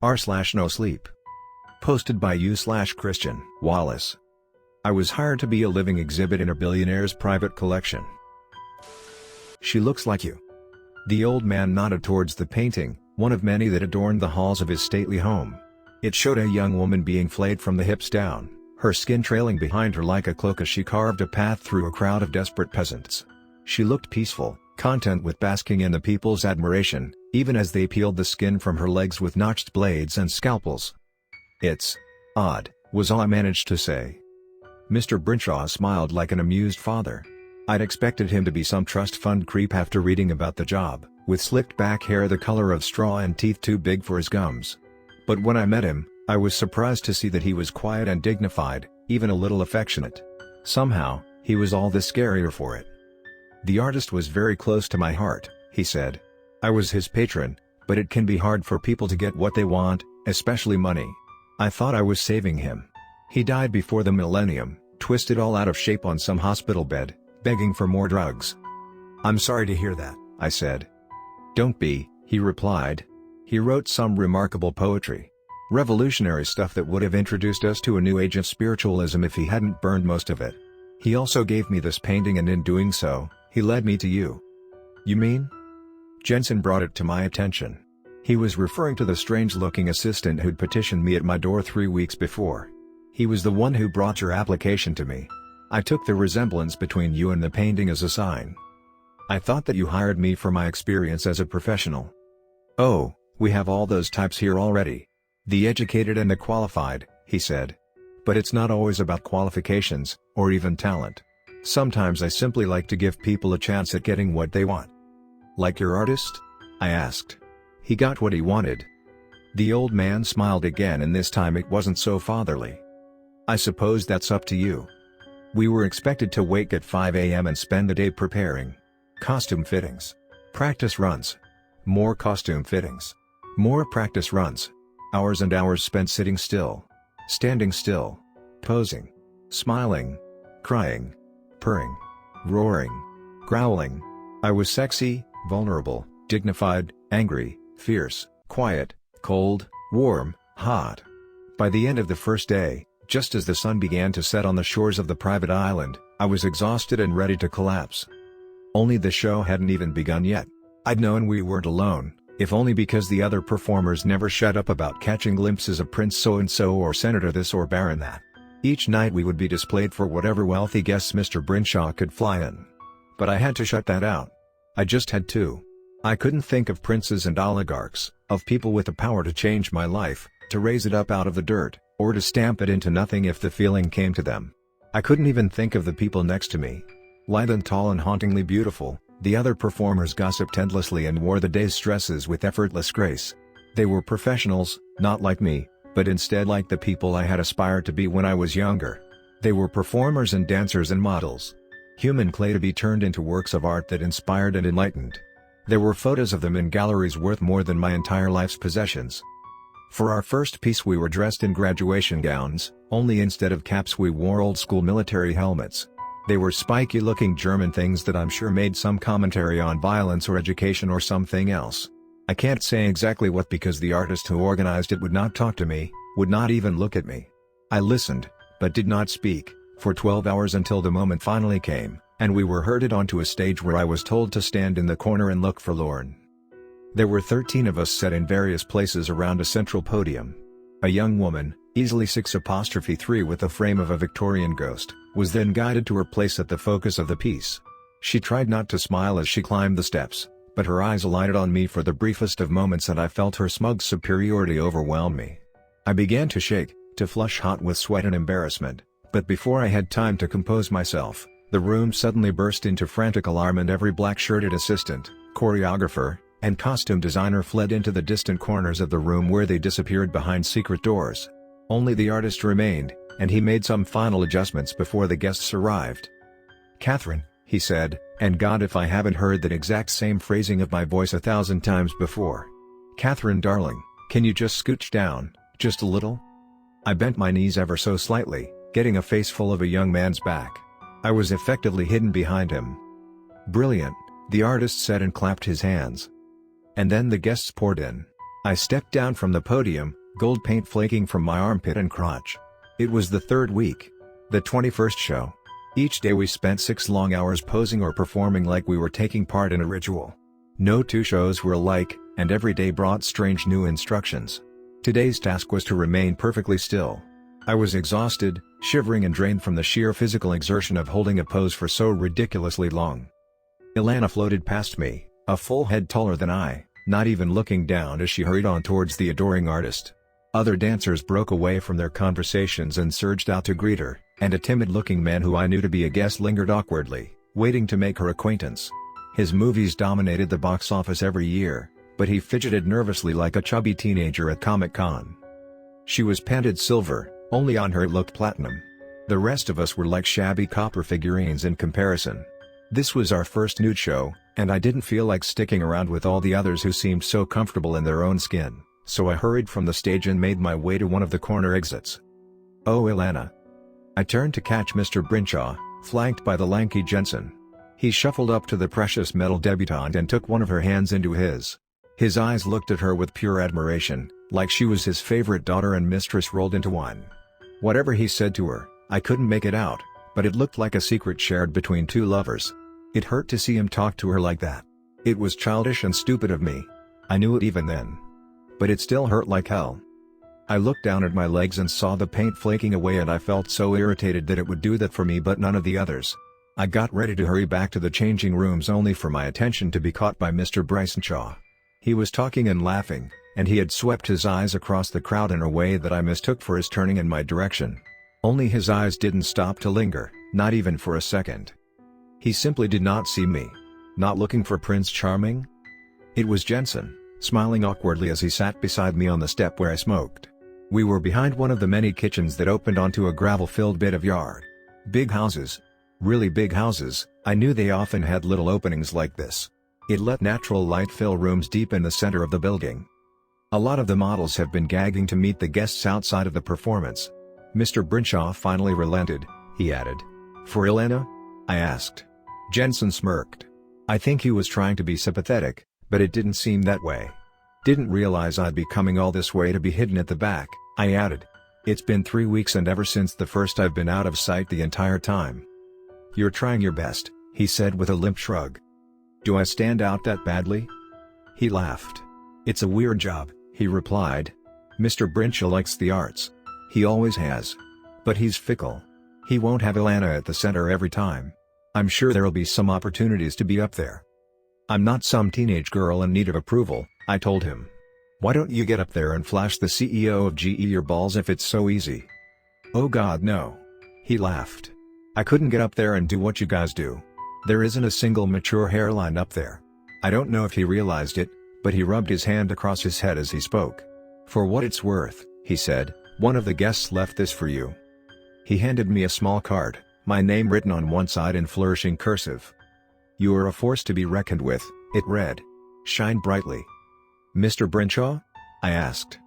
r/Nosleep. Posted by u/ChristianWallis. I was hired to be a living exhibit in a billionaire's private collection. She looks like you. The old man nodded towards the painting, one of many that adorned the halls of his stately home. It showed a young woman being flayed from the hips down, her skin trailing behind her like a cloak as she carved a path through a crowd of desperate peasants. She looked peaceful, content with basking in the people's admiration, even as they peeled the skin from her legs with notched blades and scalpels. "It's odd," was all I managed to say. Mr. Brinshaw smiled like an amused father. I'd expected him to be some trust fund creep after reading about the job, with slicked back hair the color of straw and teeth too big for his gums. But when I met him, I was surprised to see that he was quiet and dignified, even a little affectionate. Somehow, he was all the scarier for it. "The artist was very close to my heart," he said. "I was his patron, but it can be hard for people to get what they want, especially money. I thought I was saving him. He died before the millennium, twisted all out of shape on some hospital bed, begging for more drugs." "I'm sorry to hear that," I said. "Don't be," he replied. "He wrote some remarkable poetry. Revolutionary stuff that would have introduced us to a new age of spiritualism if he hadn't burned most of it. He also gave me this painting, and in doing so, he led me to you." "You mean?" Jenson brought it to my attention. He was referring to the strange-looking assistant who'd petitioned me at my door 3 weeks before. "He was the one who brought your application to me. I took the resemblance between you and the painting as a sign. I thought that you hired me for my experience as a professional." "Oh, we have all those types here already. The educated and the qualified," he said. "But it's not always about qualifications, or even talent. Sometimes I simply like to give people a chance at getting what they want." "Like your artist?" I asked. "He got what he wanted." The old man smiled again, and this time it wasn't so fatherly. "I suppose that's up to you." We were expected to wake at 5 a.m. and spend the day preparing costume fittings, practice runs, more costume fittings, more practice runs, hours and hours spent sitting still, standing still, posing, smiling, crying, purring, roaring, growling. I was sexy, vulnerable, dignified, angry, fierce, quiet, cold, warm, hot. By the end of the first day, just as the sun began to set on the shores of the private island, I was exhausted and ready to collapse. Only the show hadn't even begun yet. I'd known we weren't alone, if only because the other performers never shut up about catching glimpses of Prince so-and-so or Senator this or Baron that. Each night we would be displayed for whatever wealthy guests Mr. Brinshaw could fly in. But I had to shut that out. I just had to. I couldn't think of princes and oligarchs, of people with the power to change my life, to raise it up out of the dirt, or to stamp it into nothing if the feeling came to them. I couldn't even think of the people next to me. Lithe and tall and hauntingly beautiful, the other performers gossiped endlessly and wore the day's stresses with effortless grace. They were professionals, not like me, but instead like the people I had aspired to be when I was younger. They were performers and dancers and models. Human clay to be turned into works of art that inspired and enlightened. There were photos of them in galleries worth more than my entire life's possessions. For our first piece we were dressed in graduation gowns, only instead of caps we wore old-school military helmets. They were spiky-looking German things that I'm sure made some commentary on violence or education or something else. I can't say exactly what because the artist who organized it would not talk to me, would not even look at me. I listened, but did not speak, for 12 hours until the moment finally came, and we were herded onto a stage where I was told to stand in the corner and look forlorn. There were 13 of us set in various places around a central podium. A young woman, easily 6'3" with the frame of a Victorian ghost, was then guided to her place at the focus of the piece. She tried not to smile as she climbed the steps, but her eyes alighted on me for the briefest of moments and I felt her smug superiority overwhelm me. I began to shake, to flush hot with sweat and embarrassment, but before I had time to compose myself, the room suddenly burst into frantic alarm and every black-shirted assistant, choreographer, and costume designer fled into the distant corners of the room where they disappeared behind secret doors. Only the artist remained, and he made some final adjustments before the guests arrived. "Catherine," he said, and God if I haven't heard that exact same phrasing of my voice 1,000 times before. "Catherine darling, can you just scooch down, just a little?" I bent my knees ever so slightly, getting a face full of a young man's back. I was effectively hidden behind him. "Brilliant," the artist said and clapped his hands. And then the guests poured in. I stepped down from the podium, gold paint flaking from my armpit and crotch. It was the third week. The 21st show. Each day we spent 6 long hours posing or performing like we were taking part in a ritual. No two shows were alike, and every day brought strange new instructions. Today's task was to remain perfectly still. I was exhausted, shivering and drained from the sheer physical exertion of holding a pose for so ridiculously long. Ilana floated past me, a full head taller than I, not even looking down as she hurried on towards the adoring artist. Other dancers broke away from their conversations and surged out to greet her, and a timid-looking man who I knew to be a guest lingered awkwardly, waiting to make her acquaintance. His movies dominated the box office every year, but he fidgeted nervously like a chubby teenager at Comic-Con. She was painted silver, only on her it looked platinum. The rest of us were like shabby copper figurines in comparison. This was our first nude show, and I didn't feel like sticking around with all the others who seemed so comfortable in their own skin, so I hurried from the stage and made my way to one of the corner exits. "Oh, Ilana." I turned to catch Mr. Brinshaw, flanked by the lanky Jenson. He shuffled up to the precious metal debutante and took one of her hands into his. His eyes looked at her with pure admiration, like she was his favorite daughter and mistress rolled into one. Whatever he said to her, I couldn't make it out, but it looked like a secret shared between two lovers. It hurt to see him talk to her like that. It was childish and stupid of me. I knew it even then. But it still hurt like hell. I looked down at my legs and saw the paint flaking away, and I felt so irritated that it would do that for me but none of the others. I got ready to hurry back to the changing rooms only for my attention to be caught by Mr. Brinshaw. He was talking and laughing, and he had swept his eyes across the crowd in a way that I mistook for his turning in my direction. Only his eyes didn't stop to linger, not even for a second. He simply did not see me. Not looking for Prince Charming? It was Jenson, smiling awkwardly as he sat beside me on the step where I smoked. We were behind one of the many kitchens that opened onto a gravel-filled bit of yard. Big houses. Really big houses. I knew they often had little openings like this. It let natural light fill rooms deep in the center of the building. A lot of the models have been gagging to meet the guests outside of the performance. Mr. Brinshaw finally relented, he added. "For Ilana?" I asked. Jenson smirked. I think he was trying to be sympathetic, but it didn't seem that way. "Didn't realize I'd be coming all this way to be hidden at the back," I added. "It's been 3 weeks and ever since the first I've been out of sight the entire time." "You're trying your best," he said with a limp shrug. "Do I stand out that badly?" He laughed. "It's a weird job," he replied. "Mr. Brinshaw likes the arts. He always has. But he's fickle. He won't have Ilana at the center every time. I'm sure there'll be some opportunities to be up there." "I'm not some teenage girl in need of approval," I told him. "Why don't you get up there and flash the CEO of GE your balls if it's so easy?" "Oh God, no." He laughed. "I couldn't get up there and do what you guys do. There isn't a single mature hairline up there." I don't know if he realized it, but he rubbed his hand across his head as he spoke. "For what it's worth," he said, "one of the guests left this for you." He handed me a small card, my name written on one side in flourishing cursive. "You are a force to be reckoned with," it read. "Shine brightly." "Mr. Brinshaw?" I asked.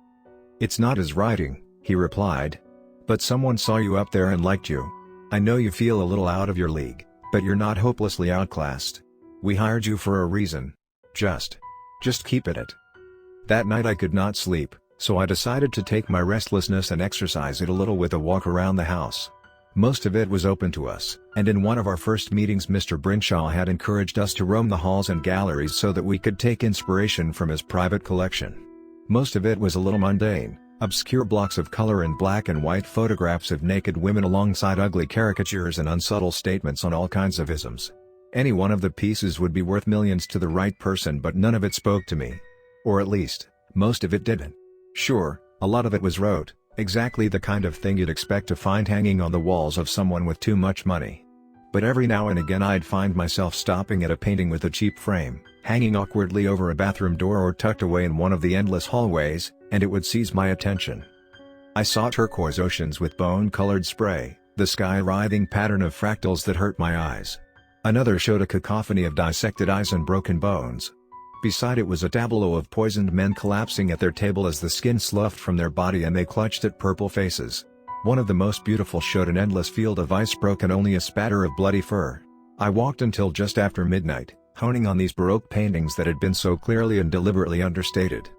"It's not his writing," he replied. "But someone saw you up there and liked you. I know you feel a little out of your league, but you're not hopelessly outclassed. We hired you for a reason. Just keep at it." That night I could not sleep, so I decided to take my restlessness and exercise it a little with a walk around the house. Most of it was open to us, and in one of our first meetings Mr. Brinshaw had encouraged us to roam the halls and galleries so that we could take inspiration from his private collection. Most of it was a little mundane, obscure blocks of color and black and white photographs of naked women alongside ugly caricatures and unsubtle statements on all kinds of isms. Any one of the pieces would be worth millions to the right person, but none of it spoke to me. Or at least, most of it didn't. Sure, a lot of it was rote, exactly the kind of thing you'd expect to find hanging on the walls of someone with too much money. But every now and again I'd find myself stopping at a painting with a cheap frame, hanging awkwardly over a bathroom door or tucked away in one of the endless hallways, and it would seize my attention. I saw turquoise oceans with bone-colored spray, the sky-writhing pattern of fractals that hurt my eyes. Another showed a cacophony of dissected eyes and broken bones. Beside it was a tableau of poisoned men collapsing at their table as the skin sloughed from their body and they clutched at purple faces. One of the most beautiful showed an endless field of ice broken, only a spatter of bloody fur. I walked until just after midnight, honing on these Baroque paintings that had been so clearly and deliberately understated.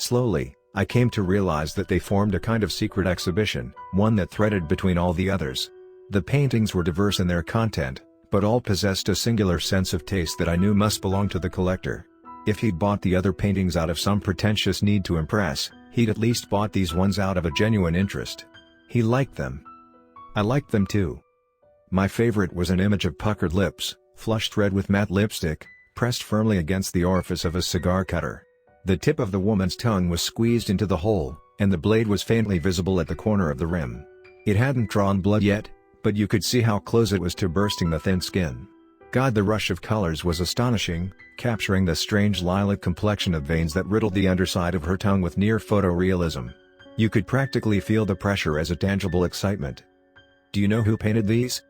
Slowly, I came to realize that they formed a kind of secret exhibition, one that threaded between all the others. The paintings were diverse in their content, but all possessed a singular sense of taste that I knew must belong to the collector. If he'd bought the other paintings out of some pretentious need to impress, he'd at least bought these ones out of a genuine interest. He liked them. I liked them too. My favorite was an image of puckered lips, flushed red with matte lipstick, pressed firmly against the orifice of a cigar cutter. The tip of the woman's tongue was squeezed into the hole, and the blade was faintly visible at the corner of the rim. It hadn't drawn blood yet, but you could see how close it was to bursting the thin skin. God, the rush of colors was astonishing, capturing the strange lilac complexion of veins that riddled the underside of her tongue with near photorealism. You could practically feel the pressure as a tangible excitement. "Do you know who painted these?"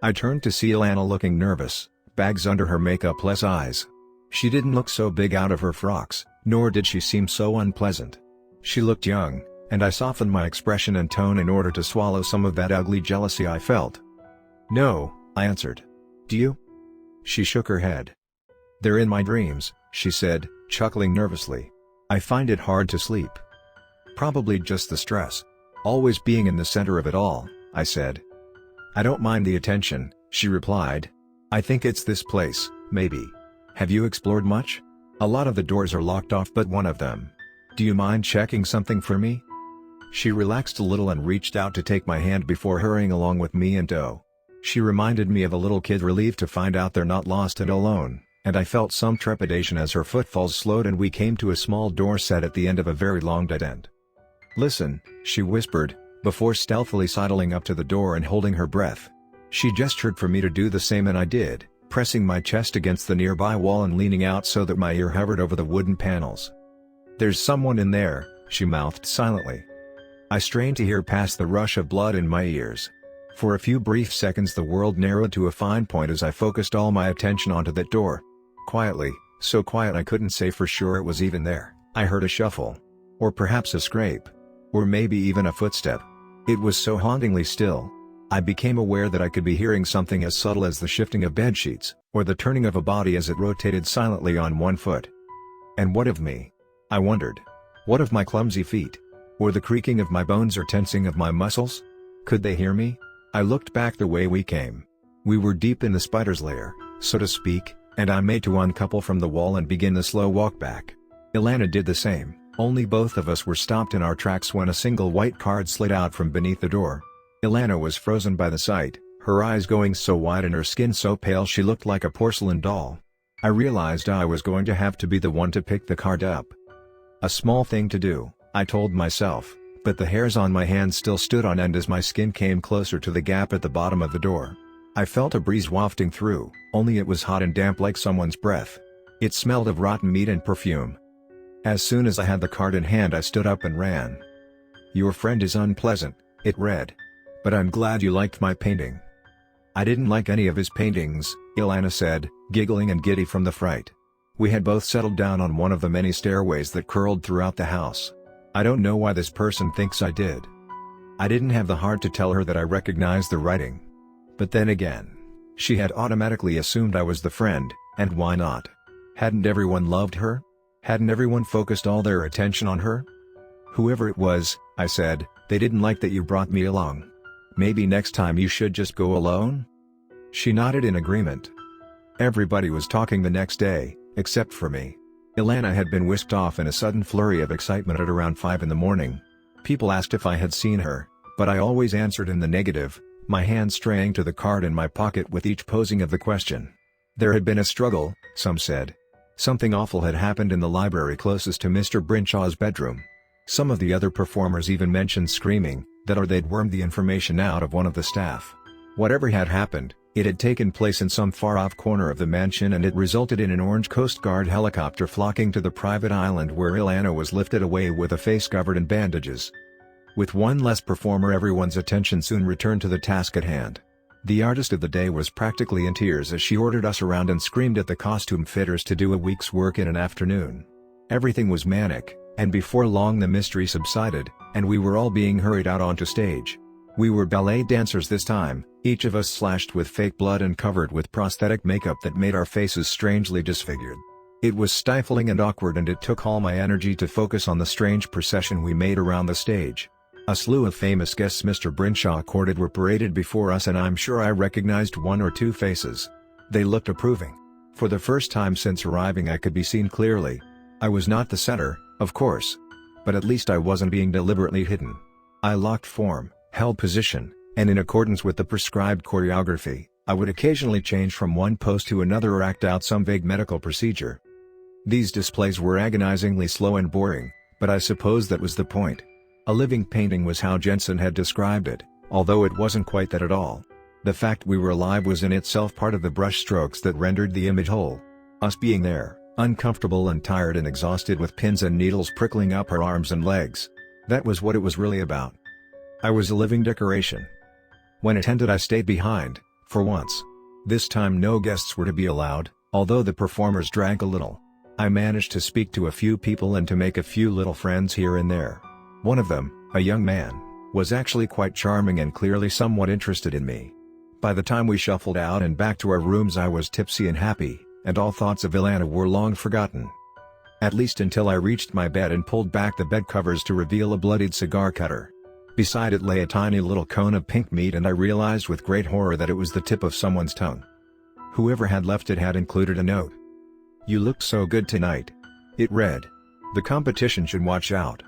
I turned to see Ilana looking nervous, bags under her makeup-less eyes. She didn't look so big out of her frocks, nor did she seem so unpleasant. She looked young, and I softened my expression and tone in order to swallow some of that ugly jealousy I felt. "No," I answered. "Do you?" She shook her head. "They're in my dreams," she said, chuckling nervously. "I find it hard to sleep." "Probably just the stress. Always being in the center of it all," I said. "I don't mind the attention," she replied. "I think it's this place, maybe. Have you explored much? A lot of the doors are locked off but one of them. Do you mind checking something for me?" She relaxed a little and reached out to take my hand before hurrying along with me in tow. She reminded me of a little kid relieved to find out they're not lost and alone, and I felt some trepidation as her footfalls slowed and we came to a small door set at the end of a very long dead end. "Listen," she whispered, before stealthily sidling up to the door and holding her breath. She gestured for me to do the same and I did, pressing my chest against the nearby wall and leaning out so that my ear hovered over the wooden panels. "There's someone in there," she mouthed silently. I strained to hear past the rush of blood in my ears. For a few brief seconds the world narrowed to a fine point as I focused all my attention onto that door. Quietly, so quiet I couldn't say for sure it was even there, I heard a shuffle. Or perhaps a scrape. Or maybe even a footstep. It was so hauntingly still. I became aware that I could be hearing something as subtle as the shifting of bedsheets, or the turning of a body as it rotated silently on one foot. And what of me? I wondered. What of my clumsy feet? Or the creaking of my bones or tensing of my muscles? Could they hear me? I looked back the way we came. We were deep in the spider's lair, so to speak, and I made to uncouple from the wall and begin the slow walk back. Ilana did the same, only both of us were stopped in our tracks when a single white card slid out from beneath the door. Ilana was frozen by the sight, her eyes going so wide and her skin so pale she looked like a porcelain doll. I realized I was going to have to be the one to pick the card up. A small thing to do, I told myself, but the hairs on my hands still stood on end as my skin came closer to the gap at the bottom of the door. I felt a breeze wafting through, only it was hot and damp like someone's breath. It smelled of rotten meat and perfume. As soon as I had the card in hand I stood up and ran. "Your friend is unpleasant," it read. "But I'm glad you liked my painting." "I didn't like any of his paintings," Ilana said, giggling and giddy from the fright. We had both settled down on one of the many stairways that curled throughout the house. "I don't know why this person thinks I did." I didn't have the heart to tell her that I recognized the writing. But then again, she had automatically assumed I was the friend, and why not? Hadn't everyone loved her? Hadn't everyone focused all their attention on her? "Whoever it was," I said, "they didn't like that you brought me along. Maybe next time you should just go alone?" She nodded in agreement. Everybody was talking the next day, except for me. Ilana had been whisked off in a sudden flurry of excitement at around 5 in the morning. People asked if I had seen her, but I always answered in the negative, my hand straying to the card in my pocket with each posing of the question. There had been a struggle, some said. Something awful had happened in the library closest to Mr. Brinshaw's bedroom. Some of the other performers even mentioned screaming, that or they'd wormed the information out of one of the staff. Whatever had happened, it had taken place in some far-off corner of the mansion and it resulted in an Orange Coast Guard helicopter flocking to the private island where Ilana was lifted away with a face covered in bandages. With one less performer everyone's attention soon returned to the task at hand. The artist of the day was practically in tears as she ordered us around and screamed at the costume fitters to do a week's work in an afternoon. Everything was manic, and before long the mystery subsided, and we were all being hurried out onto stage. We were ballet dancers this time, each of us slashed with fake blood and covered with prosthetic makeup that made our faces strangely disfigured. It was stifling and awkward, and it took all my energy to focus on the strange procession we made around the stage. A slew of famous guests Mr. Brinshaw courted were paraded before us, and I'm sure I recognized one or two faces. They looked approving. For the first time since arriving, I could be seen clearly. I was not the center, of course. But at least I wasn't being deliberately hidden. I locked form, held position, and in accordance with the prescribed choreography, I would occasionally change from one pose to another or act out some vague medical procedure. These displays were agonizingly slow and boring, but I suppose that was the point. A living painting was how Jenson had described it, although it wasn't quite that at all. The fact we were alive was in itself part of the brushstrokes that rendered the image whole. Us being there, uncomfortable and tired and exhausted with pins and needles prickling up our arms and legs. That was what it was really about. I was a living decoration. When it ended, I stayed behind, for once. This time no guests were to be allowed, although the performers drank a little. I managed to speak to a few people and to make a few little friends here and there. One of them, a young man, was actually quite charming and clearly somewhat interested in me. By the time we shuffled out and back to our rooms, I was tipsy and happy, and all thoughts of Ilana were long forgotten. At least until I reached my bed and pulled back the bed covers to reveal a bloodied cigar cutter. Beside it lay a tiny little cone of pink meat, and I realized with great horror that it was the tip of someone's tongue. Whoever had left it had included a note. "You looked so good tonight," it read. "The competition should watch out."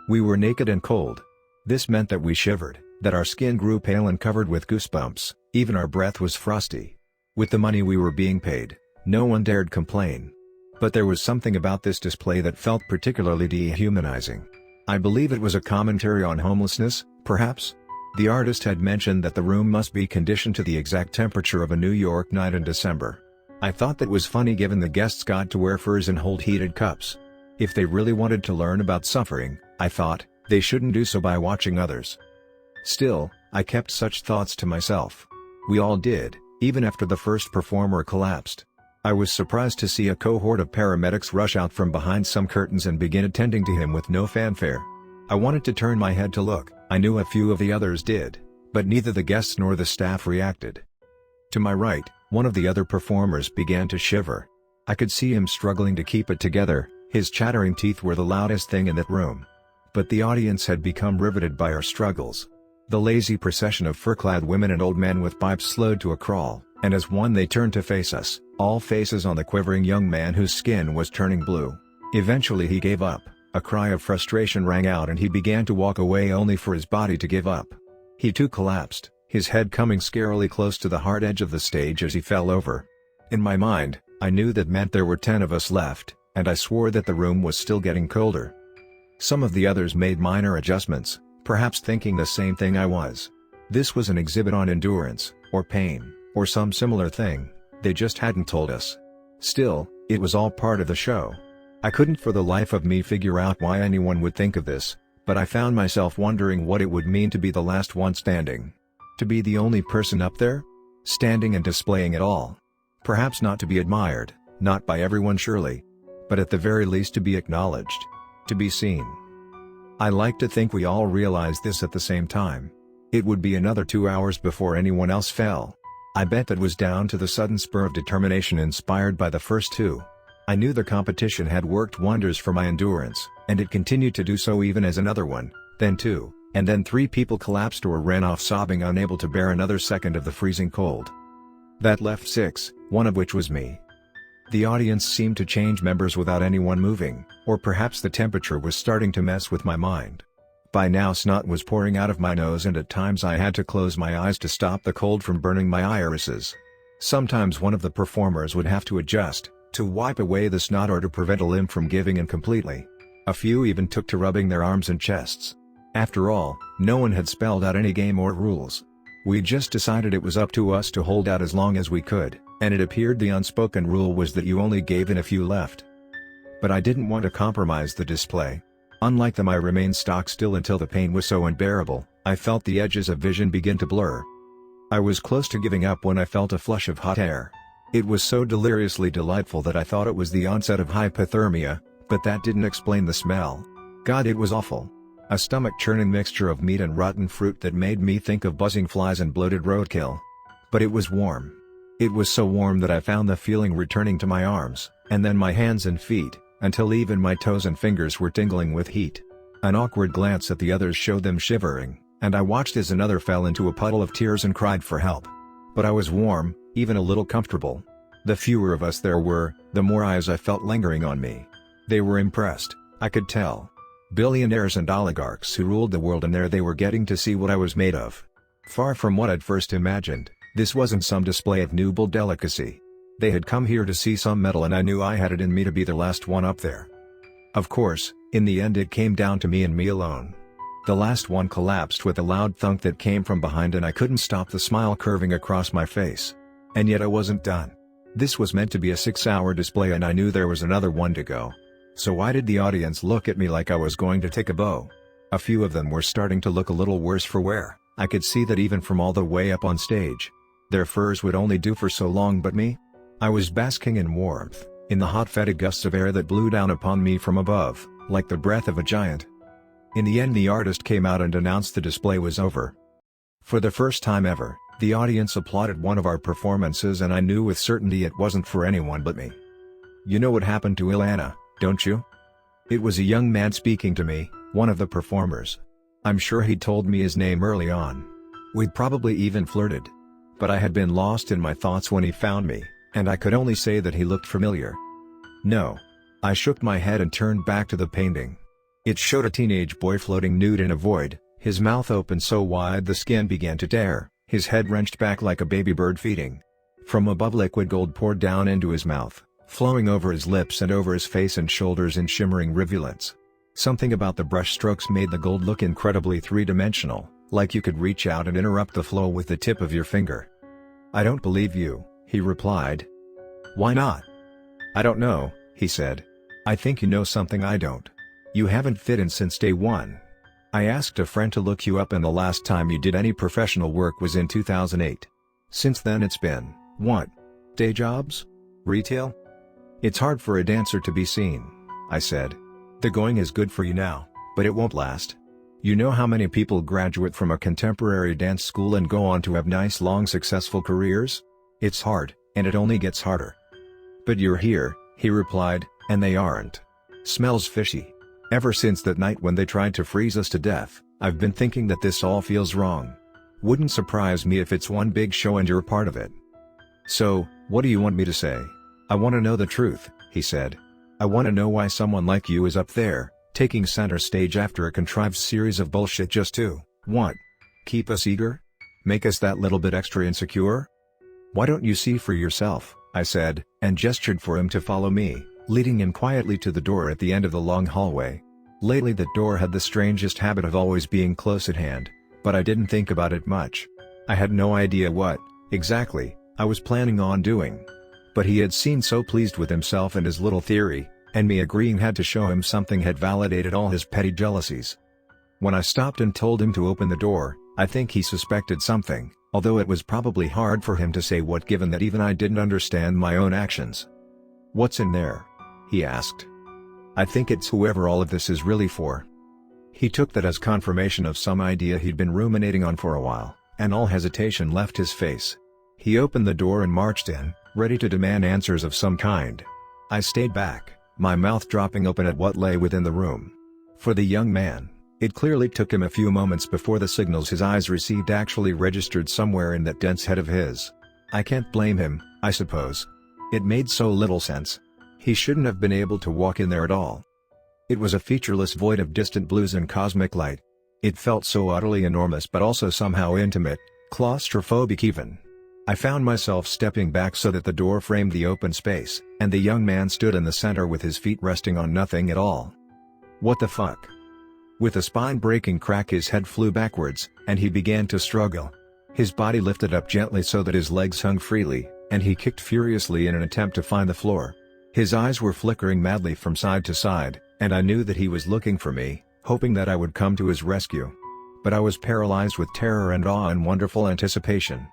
We were naked and cold. This meant that we shivered, that our skin grew pale and covered with goosebumps, even our breath was frosty. With the money we were being paid, no one dared complain. But there was something about this display that felt particularly dehumanizing. I believe it was a commentary on homelessness, perhaps? The artist had mentioned that the room must be conditioned to the exact temperature of a New York night in December. I thought that was funny given the guests got to wear furs and hold heated cups. If they really wanted to learn about suffering, I thought, they shouldn't do so by watching others. Still, I kept such thoughts to myself. We all did, even after the first performer collapsed. I was surprised to see a cohort of paramedics rush out from behind some curtains and begin attending to him with no fanfare. I wanted to turn my head to look. I knew a few of the others did, but neither the guests nor the staff reacted. To my right, one of the other performers began to shiver. I could see him struggling to keep it together. His chattering teeth were the loudest thing in that room. But the audience had become riveted by our struggles. The lazy procession of fur-clad women and old men with pipes slowed to a crawl, and as one they turned to face us, all faces on the quivering young man whose skin was turning blue. Eventually he gave up, a cry of frustration rang out, and he began to walk away only for his body to give up. He too collapsed, his head coming scarily close to the hard edge of the stage as he fell over. In my mind, I knew that meant there were 10 of us left, and I swore that the room was still getting colder. Some of the others made minor adjustments, perhaps thinking the same thing I was. This was an exhibit on endurance, or pain, or some similar thing, they just hadn't told us. Still, it was all part of the show. I couldn't for the life of me figure out why anyone would think of this, but I found myself wondering what it would mean to be the last one standing. To be the only person up there? Standing and displaying it all. Perhaps not to be admired, not by everyone surely. But at the very least to be acknowledged. To be seen. I like to think we all realized this at the same time. It would be another 2 hours before anyone else fell. I bet that was down to the sudden spur of determination inspired by the first two. I knew the competition had worked wonders for my endurance, and it continued to do so even as another one, then two, and then 3 people collapsed or ran off sobbing, unable to bear another second of the freezing cold. That left 6, one of which was me. The audience seemed to change members without anyone moving, or perhaps the temperature was starting to mess with my mind. By now snot was pouring out of my nose, and at times I had to close my eyes to stop the cold from burning my irises. Sometimes one of the performers would have to adjust, to wipe away the snot or to prevent a limb from giving in completely. A few even took to rubbing their arms and chests. After all, no one had spelled out any game or rules. We just decided it was up to us to hold out as long as we could, and it appeared the unspoken rule was that you only gave in if you left. But I didn't want to compromise the display. Unlike them, I remained stock still until the pain was so unbearable, I felt the edges of vision begin to blur. I was close to giving up when I felt a flush of hot air. It was so deliriously delightful that I thought it was the onset of hypothermia, but that didn't explain the smell. God, it was awful. A stomach-churning mixture of meat and rotten fruit that made me think of buzzing flies and bloated roadkill. But it was warm. It was so warm that I found the feeling returning to my arms, and then my hands and feet, until even my toes and fingers were tingling with heat. An awkward glance at the others showed them shivering, and I watched as another fell into a puddle of tears and cried for help. But I was warm, even a little comfortable. The fewer of us there were, the more eyes I felt lingering on me. They were impressed, I could tell. Billionaires and oligarchs who ruled the world, and there they were getting to see what I was made of. Far from what I'd first imagined, this wasn't some display of nubile delicacy. They had come here to see some metal, and I knew I had it in me to be the last one up there. Of course, in the end it came down to me and me alone. The last one collapsed with a loud thunk that came from behind, and I couldn't stop the smile curving across my face. And yet I wasn't done. This was meant to be a 6-hour display, and I knew there was another one to go. So why did the audience look at me like I was going to take a bow? A few of them were starting to look a little worse for wear. I could see that even from all the way up on stage. Their furs would only do for so long, but me? I was basking in warmth, in the hot fetid gusts of air that blew down upon me from above, like the breath of a giant. In the end the artist came out and announced the display was over. For the first time ever, the audience applauded one of our performances, and I knew with certainty it wasn't for anyone but me. You know what happened to Ilana, don't you? It was a young man speaking to me, one of the performers. I'm sure he'd told me his name early on. We'd probably even flirted. But I had been lost in my thoughts when he found me, and I could only say that he looked familiar. No. I shook my head and turned back to the painting. It showed a teenage boy floating nude in a void, his mouth open so wide the skin began to tear, his head wrenched back like a baby bird feeding. From above liquid gold poured down into his mouth, flowing over his lips and over his face and shoulders in shimmering rivulets. Something about the brush strokes made the gold look incredibly three-dimensional, like you could reach out and interrupt the flow with the tip of your finger. I don't believe you, he replied. Why not? I don't know, he said. I think you know something I don't. You haven't fit in since day one. I asked a friend to look you up, and the last time you did any professional work was in 2008. Since then it's been, what? Day jobs? Retail? It's hard for a dancer to be seen, I said. The going is good for you now, but it won't last. You know how many people graduate from a contemporary dance school and go on to have nice long successful careers? It's hard, and it only gets harder. But you're here, he replied, and they aren't. Smells fishy. Ever since that night when they tried to freeze us to death, I've been thinking that this all feels wrong. Wouldn't surprise me if it's one big show and you're part of it. So, what do you want me to say? I want to know the truth, he said. I want to know why someone like you is up there, taking center stage after a contrived series of bullshit just to, what? Keep us eager? Make us that little bit extra insecure? Why don't you see for yourself, I said, and gestured for him to follow me, leading him quietly to the door at the end of the long hallway. Lately that door had the strangest habit of always being close at hand, but I didn't think about it much. I had no idea what, exactly, I was planning on doing. But he had seemed so pleased with himself and his little theory, and me agreeing had to show him something had validated all his petty jealousies. When I stopped and told him to open the door, I think he suspected something, although it was probably hard for him to say what, given that even I didn't understand my own actions. What's in there? He asked. I think it's whoever all of this is really for. He took that as confirmation of some idea he'd been ruminating on for a while, and all hesitation left his face. He opened the door and marched in, ready to demand answers of some kind. I stayed back, my mouth dropping open at what lay within the room. For the young man, it clearly took him a few moments before the signals his eyes received actually registered somewhere in that dense head of his. I can't blame him, I suppose. It made so little sense. He shouldn't have been able to walk in there at all. It was a featureless void of distant blues and cosmic light. It felt so utterly enormous, but also somehow intimate, claustrophobic even. I found myself stepping back so that the door framed the open space, and the young man stood in the center with his feet resting on nothing at all. What the fuck? With a spine-breaking crack his head flew backwards, and he began to struggle. His body lifted up gently so that his legs hung freely, and he kicked furiously in an attempt to find the floor. His eyes were flickering madly from side to side, and I knew that he was looking for me, hoping that I would come to his rescue. But I was paralyzed with terror and awe and wonderful anticipation.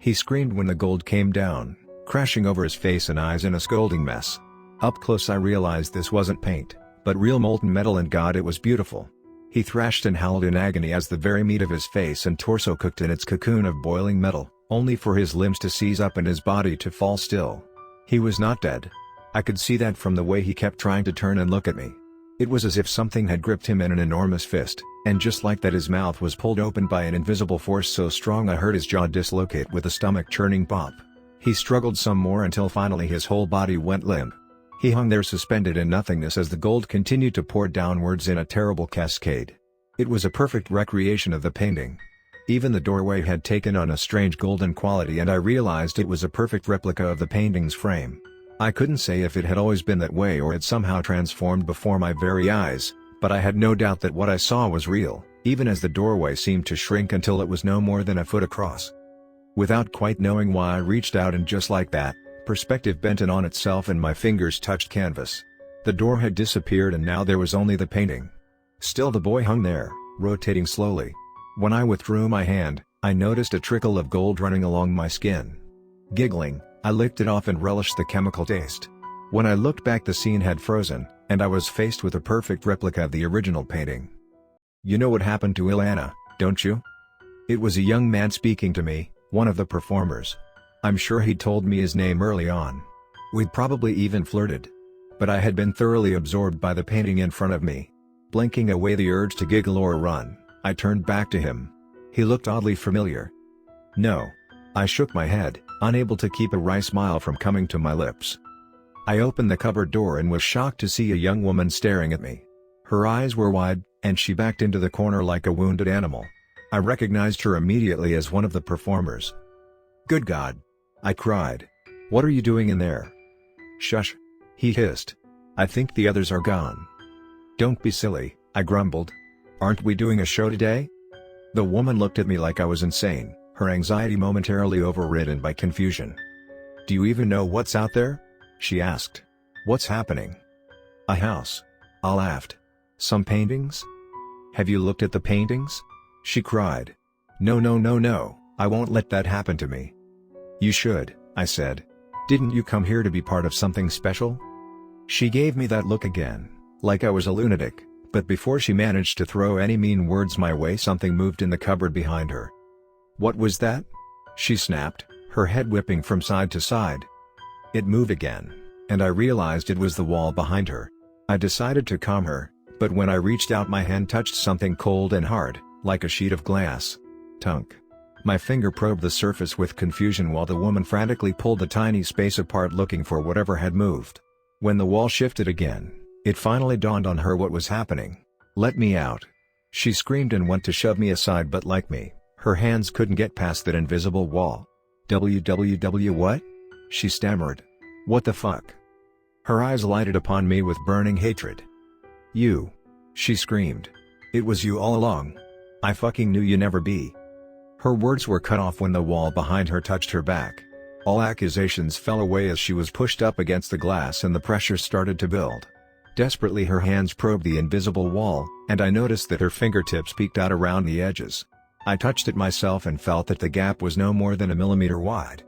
He screamed when the gold came down, crashing over his face and eyes in a scolding mess. Up close I realized this wasn't paint, but real molten metal, and God, it was beautiful. He thrashed and howled in agony as the very meat of his face and torso cooked in its cocoon of boiling metal, only for his limbs to seize up and his body to fall still. He was not dead. I could see that from the way he kept trying to turn and look at me. It was as if something had gripped him in an enormous fist, and just like that his mouth was pulled open by an invisible force so strong I heard his jaw dislocate with a stomach-churning pop. He struggled some more until finally his whole body went limp. He hung there suspended in nothingness as the gold continued to pour downwards in a terrible cascade. It was a perfect recreation of the painting. Even the doorway had taken on a strange golden quality, and I realized it was a perfect replica of the painting's frame. I couldn't say if it had always been that way or had somehow transformed before my very eyes, but I had no doubt that what I saw was real, even as the doorway seemed to shrink until it was no more than a foot across. Without quite knowing why, I reached out, and just like that, perspective bent in on itself and my fingers touched canvas. The door had disappeared and now there was only the painting. Still the boy hung there, rotating slowly. When I withdrew my hand, I noticed a trickle of gold running along my skin. Giggling, I licked it off and relished the chemical taste. When I looked back, the scene had frozen, and I was faced with a perfect replica of the original painting. "You know what happened to Ilana, don't you?" It was a young man speaking to me, one of the performers. I'm sure he'd told me his name early on. We'd probably even flirted. But I had been thoroughly absorbed by the painting in front of me. Blinking away the urge to giggle or run, I turned back to him. He looked oddly familiar. "No." I shook my head, unable to keep a wry smile from coming to my lips. I opened the cupboard door and was shocked to see a young woman staring at me. Her eyes were wide, and she backed into the corner like a wounded animal. I recognized her immediately as one of the performers. "Good God!" I cried. "What are you doing in there?" "Shush!" he hissed. "I think the others are gone." "Don't be silly," I grumbled. "Aren't we doing a show today?" The woman looked at me like I was insane, her anxiety momentarily overridden by confusion. "Do you even know what's out there?" she asked. "What's happening?" "A house." I laughed. "Some paintings?" "Have you looked at the paintings?" she cried. No, I won't let that happen to me." "You should," I said. "Didn't you come here to be part of something special?" She gave me that look again, like I was a lunatic, but before she managed to throw any mean words my way, something moved in the cupboard behind her. "What was that?" she snapped, her head whipping from side to side. It moved again, and I realized it was the wall behind her. I decided to calm her, but when I reached out, my hand touched something cold and hard, like a sheet of glass. Tunk. My finger probed the surface with confusion while the woman frantically pulled the tiny space apart looking for whatever had moved. When the wall shifted again, it finally dawned on her what was happening. "Let me out!" She screamed and went to shove me aside, but like me, her hands couldn't get past that invisible wall. "WWW what?" she stammered. "What the fuck?" Her eyes lighted upon me with burning hatred. "You!" she screamed. "It was you all along. I fucking knew you'd never be." Her words were cut off when the wall behind her touched her back. All accusations fell away as she was pushed up against the glass and the pressure started to build. Desperately her hands probed the invisible wall, and I noticed that her fingertips peeked out around the edges. I touched it myself and felt that the gap was no more than a millimeter wide.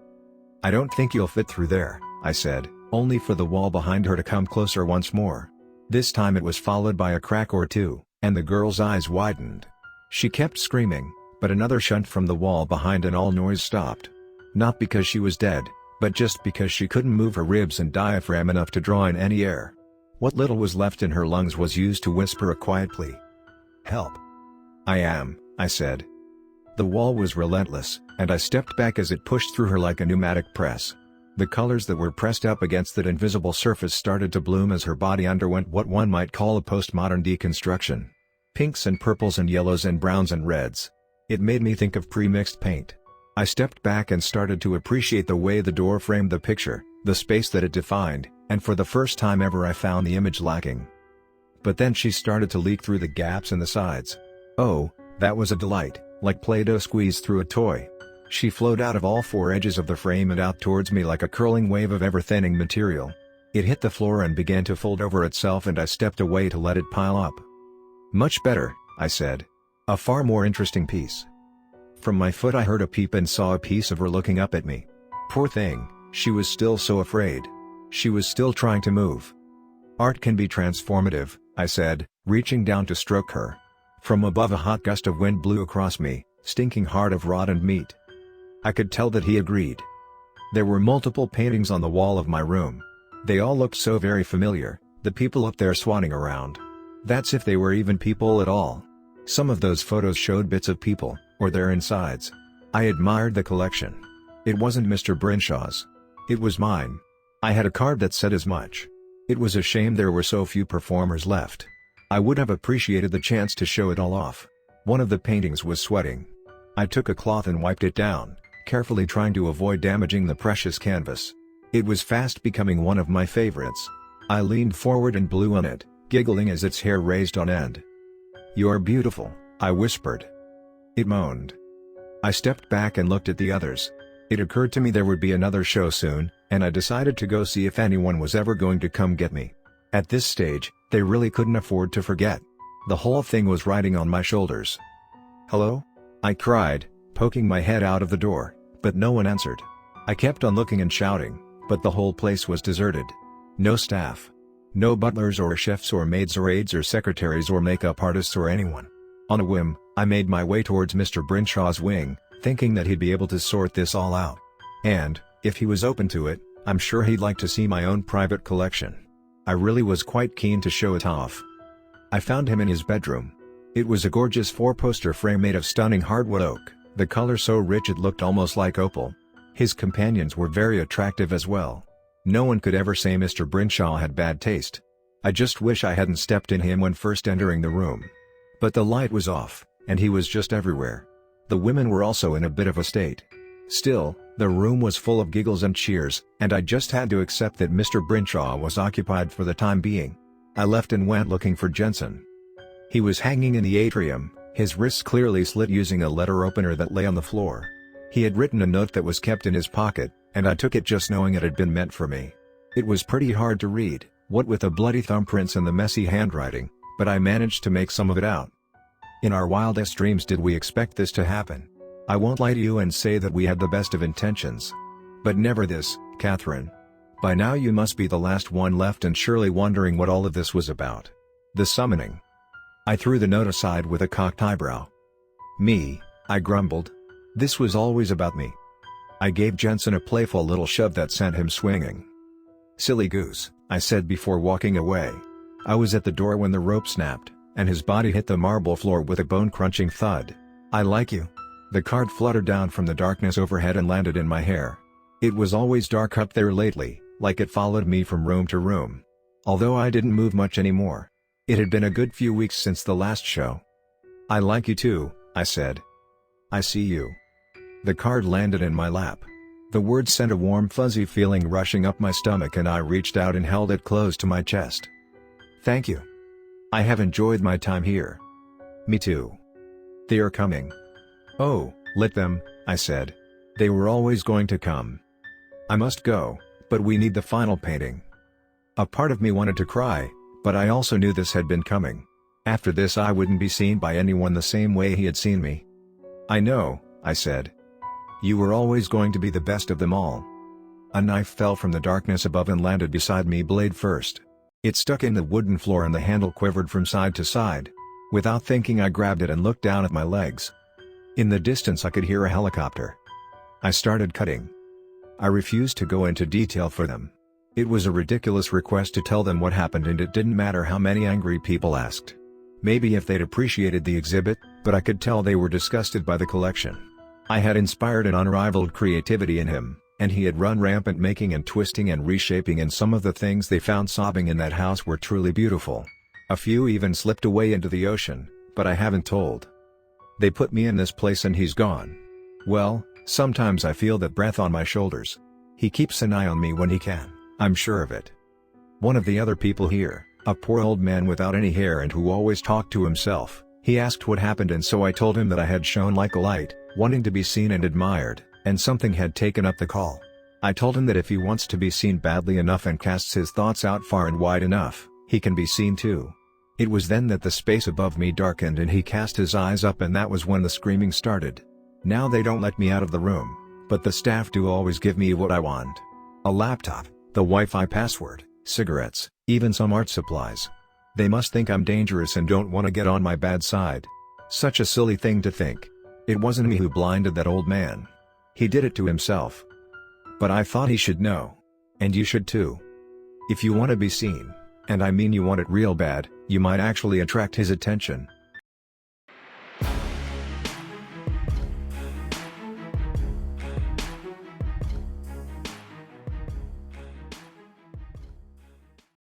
"I don't think you'll fit through there," I said, only for the wall behind her to come closer once more. This time it was followed by a crack or two, and the girl's eyes widened. She kept screaming, but another shunt from the wall behind and all noise stopped. Not because she was dead, but just because she couldn't move her ribs and diaphragm enough to draw in any air. What little was left in her lungs was used to whisper a quiet plea. "Help." "I am," I said. The wall was relentless, and I stepped back as it pushed through her like a pneumatic press. The colors that were pressed up against that invisible surface started to bloom as her body underwent what one might call a postmodern deconstruction. Pinks and purples and yellows and browns and reds. It made me think of pre-mixed paint. I stepped back and started to appreciate the way the door framed the picture, the space that it defined, and for the first time ever I found the image lacking. But then she started to leak through the gaps in the sides. Oh, that was a delight, like Play-Doh squeezed through a toy. She flowed out of all four edges of the frame and out towards me like a curling wave of ever-thinning material. It hit the floor and began to fold over itself, and I stepped away to let it pile up. "Much better," I said. "A far more interesting piece." From my foot I heard a peep and saw a piece of her looking up at me. Poor thing, she was still so afraid. She was still trying to move. "Art can be transformative," I said, reaching down to stroke her. From above a hot gust of wind blew across me, stinking hard of rotted meat. I could tell that he agreed. There were multiple paintings on the wall of my room. They all looked so very familiar, the people up there swanning around. That's if they were even people at all. Some of those photos showed bits of people, or their insides. I admired the collection. It wasn't Mr. Brinshaw's. It was mine. I had a card that said as much. It was a shame there were so few performers left. I would have appreciated the chance to show it all off. One of the paintings was sweating. I took a cloth and wiped it down, carefully trying to avoid damaging the precious canvas. It was fast becoming one of my favorites. I leaned forward and blew on it, giggling as its hair raised on end. "You're beautiful," I whispered. It moaned. I stepped back and looked at the others. It occurred to me there would be another show soon, and I decided to go see if anyone was ever going to come get me. At this stage, they really couldn't afford to forget. The whole thing was riding on my shoulders. "Hello?" I cried, poking my head out of the door, but no one answered. I kept on looking and shouting, but the whole place was deserted. No staff. No butlers or chefs or maids or aides or secretaries or makeup artists or anyone. On a whim, I made my way towards Mr. Brinshaw's wing, thinking that he'd be able to sort this all out. And, if he was open to it, I'm sure he'd like to see my own private collection. I really was quite keen to show it off. I found him in his bedroom. It was a gorgeous 4-poster frame made of stunning hardwood oak, the color so rich it looked almost like opal. His companions were very attractive as well. No one could ever say Mr. Brinshaw had bad taste. I just wish I hadn't stepped in him when first entering the room. But the light was off, and he was just everywhere. The women were also in a bit of a state. Still, the room was full of giggles and cheers, and I just had to accept that Mr. Brinshaw was occupied for the time being. I left and went looking for Jenson. He was hanging in the atrium, his wrists clearly slit using a letter opener that lay on the floor. He had written a note that was kept in his pocket, and I took it just knowing it had been meant for me. It was pretty hard to read, what with the bloody thumbprints and the messy handwriting, but I managed to make some of it out. In our wildest dreams did we expect this to happen. I won't lie to you and say that we had the best of intentions. But never this, Catherine. By now you must be the last one left and surely wondering what all of this was about. The summoning. I threw the note aside with a cocked eyebrow. Me, I grumbled. This was always about me. I gave Jenson a playful little shove that sent him swinging. Silly goose, I said before walking away. I was at the door when the rope snapped, and his body hit the marble floor with a bone-crunching thud. I like you. The card fluttered down from the darkness overhead and landed in my hair. It was always dark up there lately, like it followed me from room to room. Although I didn't move much anymore. It had been a good few weeks since the last show. I like you too, I said. I see you. The card landed in my lap. The words sent a warm fuzzy feeling rushing up my stomach and I reached out and held it close to my chest. Thank you. I have enjoyed my time here. Me too. They are coming. Oh, let them, I said. They were always going to come. I must go, but we need the final painting. A part of me wanted to cry, but I also knew this had been coming. After this I wouldn't be seen by anyone the same way he had seen me. I know, I said. You were always going to be the best of them all. A knife fell from the darkness above and landed beside me blade first. It stuck in the wooden floor and the handle quivered from side to side. Without thinking I grabbed it and looked down at my legs. In the distance I could hear a helicopter. I started cutting. I refused to go into detail for them. It was a ridiculous request to tell them what happened and it didn't matter how many angry people asked. Maybe if they'd appreciated the exhibit, but I could tell they were disgusted by the collection. I had inspired an unrivaled creativity in him, and he had run rampant making and twisting and reshaping, and some of the things they found sobbing in that house were truly beautiful. A few even slipped away into the ocean, but I haven't told. They put me in this place and he's gone. Well, sometimes I feel that breath on my shoulders. He keeps an eye on me when he can, I'm sure of it. One of the other people here, a poor old man without any hair and who always talked to himself, he asked what happened and so I told him that I had shone like a light, wanting to be seen and admired, and something had taken up the call. I told him that if he wants to be seen badly enough and casts his thoughts out far and wide enough, he can be seen too. It was then that the space above me darkened and he cast his eyes up and that was when the screaming started. Now they don't let me out of the room, but the staff do always give me what I want. A laptop, the Wi-Fi password, cigarettes, even some art supplies. They must think I'm dangerous and don't want to get on my bad side. Such a silly thing to think. It wasn't me who blinded that old man. He did it to himself. But I thought he should know. And you should too. If you want to be seen, and I mean you want it real bad, you might actually attract his attention.